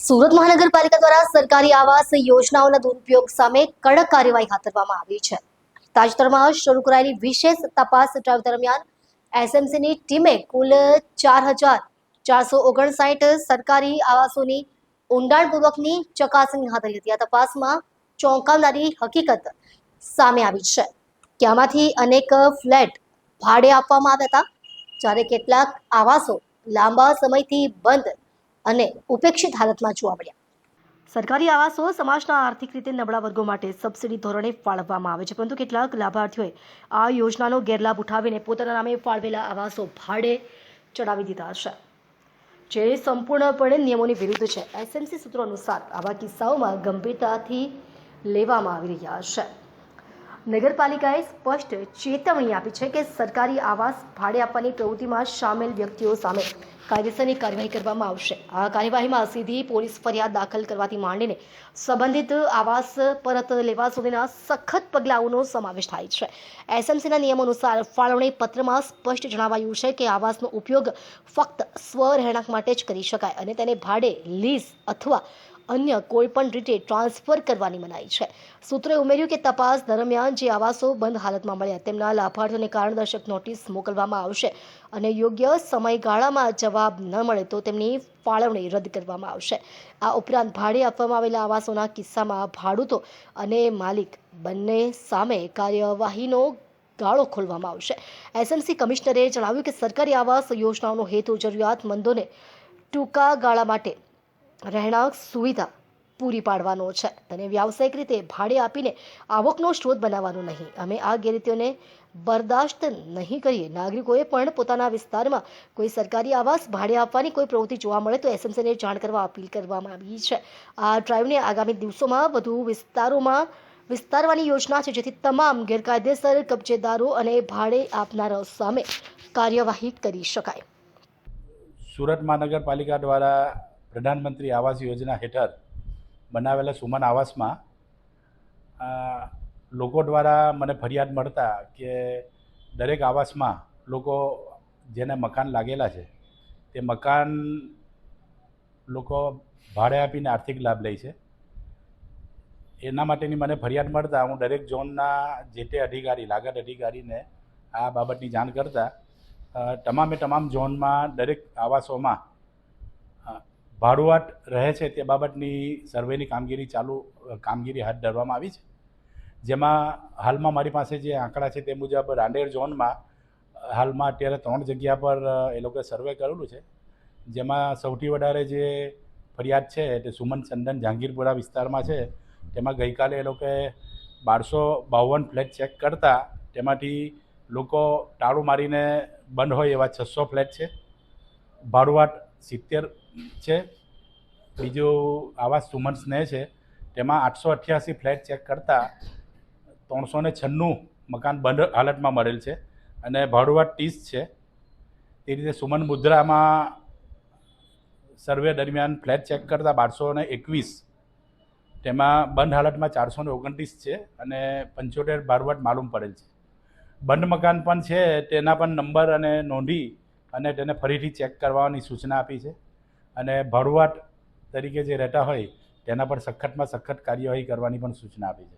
સુરત મહાનગરપાલિકા દ્વારા સરકારી આવાસ યોજનાઓના દુરુપયોગ સામે કડક કાર્યવાહી હાથ ધરવામાં આવી છે. તાજેતરમાં શરૂ કરાયેલી વિશેષ તપાસ ડ્રાઈવ દરમિયાન એસએમસીની ટીમે કુલ 4,459 સરકારી આવાસોની ઊંડાણપૂર્વકની ચકાસણી હાથ ધરી હતી. આ તપાસમાં ચોંકાવનારી હકીકત સામે આવી છે કે આમાંથી અનેક ફ્લેટ ભાડે આપવામાં આવ્યા હતા, જ્યારે કેટલાક આવાસો લાંબા સમયથી બંધ અને ઉપેક્ષિત હાલતમાં જોવા મળ્યા. સરકારી આવાસો સમાજના આર્થિક રીતે નબળા વર્ગો માટે સબસિડી ધોરણે ફાળવવામાં આવે છે, પરંતુ કેટલાક લાભાર્થીઓએ આ યોજનાનો ગેરલાભ ઉઠાવીને પોતાના નામે ફાળવેલા આવાસો ભાડે ચડાવી દીધા છે, જે સંપૂર્ણપણે નિયમોની વિરુદ્ધ છે. એસએમસી સૂત્રો અનુસાર આવા કિસ્સાઓમાં ગંભીરતાથી લેવામાં આવી રહ્યા છે. નગરપાલિકાએ સ્પષ્ટ ચેતવણી આપી છે કે સરકારી આવાસ ભાડે આપવાની પ્રવૃત્તિમાં સામેલ વ્યક્તિઓ સામે કાયદેસરની કાર્યવાહી કરવામાં આવશે. આ કાર્યવાહીમાં સીધી પોલીસ ફરિયાદ દાખલ કરવાથી માંડીને સંબંધિત આવાસ પરત લેવા સુધીના સખત પગલાઓનો સમાવેશ થાય છે. એસએમસીના નિયમો અનુસાર ફાળવણી પત્રમાં સ્પષ્ટ જણાવાયું છે કે આવાસનો ઉપયોગ ફક્ત સ્વરહેણાંક માટે જ કરી શકાય અને તેને ભાડે, લીઝ અથવા અન્ય કોઈપણ રીતે ટ્રાન્સફર કરવાની મનાઈ છે. સૂત્રોએ ઉમેર્યું કે તપાસ દરમિયાન જે આવાસો બંધ હાલતમાં મળ્યા તેમના લાભાર્થીઓને કારણદર્શક નોટિસ મોકલવામાં આવશે અને યોગ્ય સમયગાળામાં જવાબ ન મળે તો તેમની ફાળવણી રદ કરવામાં આવશે. આ ઉપરાંત ભાડે આપવામાં આવેલા આવાસોના કિસ્સામાં ભાડૂતો અને માલિક બંને સામે કાર્યવાહીનો ગાળો ખોલવામાં આવશે. એસએમસી કમિશનરે જણાવ્યું કે સરકારી આવાસ યોજનાઓનો હેતુ જરૂરિયાતમંદોને ટૂંકા ગાળા માટે રહેણાંક સુવિધા પૂરી પાડવાનો છે, તેને વ્યાવસાયિક રીતે ભાડે આપીને આવકનો સ્ત્રોત બનાવવાનો નહીં. અમે આ ગેરરીતિઓને બરદાસ્ત નહીં કરીએ. નાગરિકોએ પણ પોતાના વિસ્તારમાં કોઈ સરકારી આવાસ ભાડે આપવાની કોઈ પ્રવૃત્તિ જોવા મળે તો એસએમસીને જાણ કરવા અપીલ કરવામાં આવી છે. આ ડ્રાઈવને આગામી દિવસોમાં વધુ વિસ્તારોમાં વિસ્તારવાની યોજના છે, જેથી તમામ ગેરકાયદેસર કબજેદારો અને ભાડે આપનારાઓ સામે કાર્યવાહી કરી શકાય. સુરત મહાનગરપાલિકા દ્વારા પ્રધાનમંત્રી આવાસ યોજના હેઠળ બનાવેલા સુમન આવાસમાં લોકો દ્વારા મને ફરિયાદ મળતા કે દરેક આવાસમાં લોકો જેને મકાન લાગેલા છે તે મકાન લોકો ભાડે આપીને આર્થિક લાભ લે છે. એના માટેની મને ફરિયાદ મળતા હું દરેક ઝોનના જે તે અધિકારી, લાગત અધિકારીને આ બાબતની જાણ કરતા તમામ ઝોનમાં દરેક આવાસોમાં ભાડુઆત રહે છે તે બાબતની સર્વેની કામગીરી હાથ ધરવામાં આવી છે. જેમાં હાલમાં મારી પાસે જે આંકડા છે તે મુજબ રાંદેર ઝોનમાં હાલમાં અત્યારે 3 જગ્યા પર એ લોકોએ સર્વે કરેલું છે. જેમાં સૌથી વધારે જે ફરિયાદ છે તે સુમન ચંદન જહાંગીરપુરા વિસ્તારમાં છે. તેમાં ગઈકાલે એ લોકોએ 1252 ફ્લેટ ચેક કરતા તેમાંથી લોકો તાળું મારીને બંધ હોય એવા 600 ફ્લેટ છે. ભાડુઆત 70 છે. બીજું આવાસ સુમન સ્નેહ છે, તેમાં 888 ફ્લેટ ચેક કરતા 396 મકાન બંધ હાલતમાં મળેલ છે અને ભાડુઆત 30 છે. તે રીતે સુમન મુદ્રામાં સર્વે દરમિયાન ફ્લેટ ચેક કરતા 1221, તેમાં બંધ હાલતમાં 429 છે અને 75 ભાડુઆત માલુમ પડેલ છે. બંધ મકાન પણ છે તેના પણ નંબર અને નોંધી અને તેને ફરીથી ચેક કરવાની સૂચના આપી છે અને ભાડુઆત તરીકે જે રહેતા હોય તેના પર સખતમાં સખત કાર્યવાહી કરવાની પણ સૂચના આપી છે.